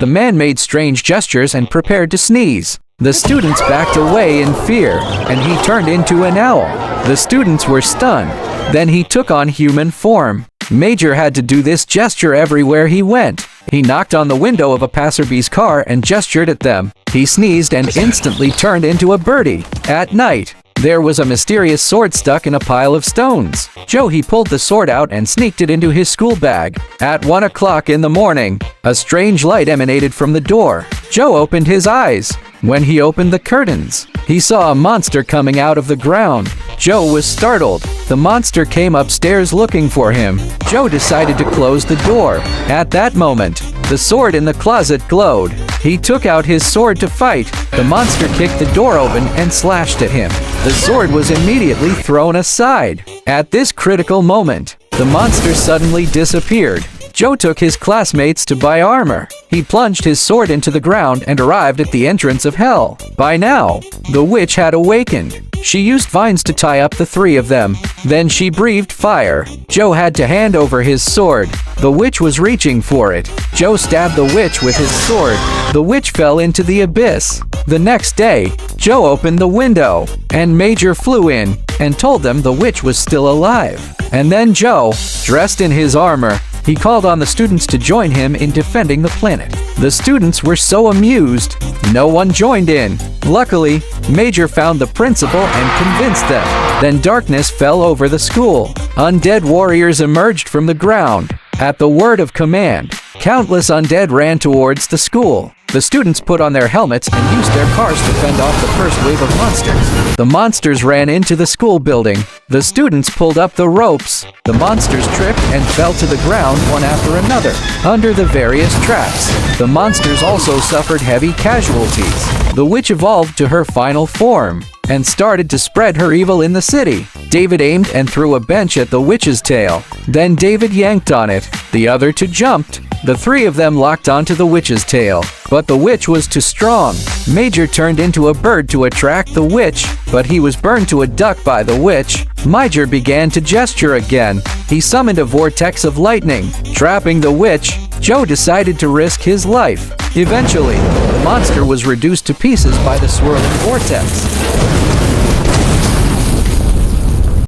The man made strange gestures and prepared to sneeze. The students backed away in fear, and he turned into an owl. The students were stunned. Then he took on human form. Major had to do this gesture everywhere he went. He knocked on the window of a passerby's car and gestured at them. He sneezed and instantly turned into a birdie. At night, there was a mysterious sword stuck in a pile of stones. He pulled the sword out and sneaked it into his school bag. At 1 o'clock in the morning, a strange light emanated from the door. Joe opened his eyes. When he opened the curtains, he saw a monster coming out of the ground. Joe was startled. The monster came upstairs looking for him. Joe decided to close the door. At that moment, the sword in the closet glowed. He took out his sword to fight. The monster kicked the door open and slashed at him. The sword was immediately thrown aside. At this critical moment, the monster suddenly disappeared. Joe took his classmates to buy armor. He plunged his sword into the ground and arrived at the entrance of hell. By now, the witch had awakened. She used vines to tie up the three of them. Then she breathed fire. Joe had to hand over his sword. The witch was reaching for it. Joe stabbed the witch with his sword. The witch fell into the abyss. The next day, Joe opened the window, and Major flew in and told them the witch was still alive. And then Joe, dressed in his armor, he called on the students to join him in defending the planet. The students were so amused, no one joined in. Luckily, Major found the principal and convinced them. Then darkness fell over the school. Undead warriors emerged from the ground. At the word of command, countless undead ran towards the school. The students put on their helmets and used their cars to fend off the first wave of monsters. The monsters ran into the school building. The students pulled up the ropes. The monsters tripped and fell to the ground one after another, under the various traps. The monsters also suffered heavy casualties. The witch evolved to her final form and started to spread her evil in the city. David aimed and threw a bench at the witch's tail. Then David yanked on it. The other two jumped. The three of them locked onto the witch's tail, but the witch was too strong. Major turned into a bird to attract the witch, but he was burned to a duck by the witch. Major began to gesture again. He summoned a vortex of lightning, trapping the witch. Joe decided to risk his life. Eventually, the monster was reduced to pieces by the swirling vortex.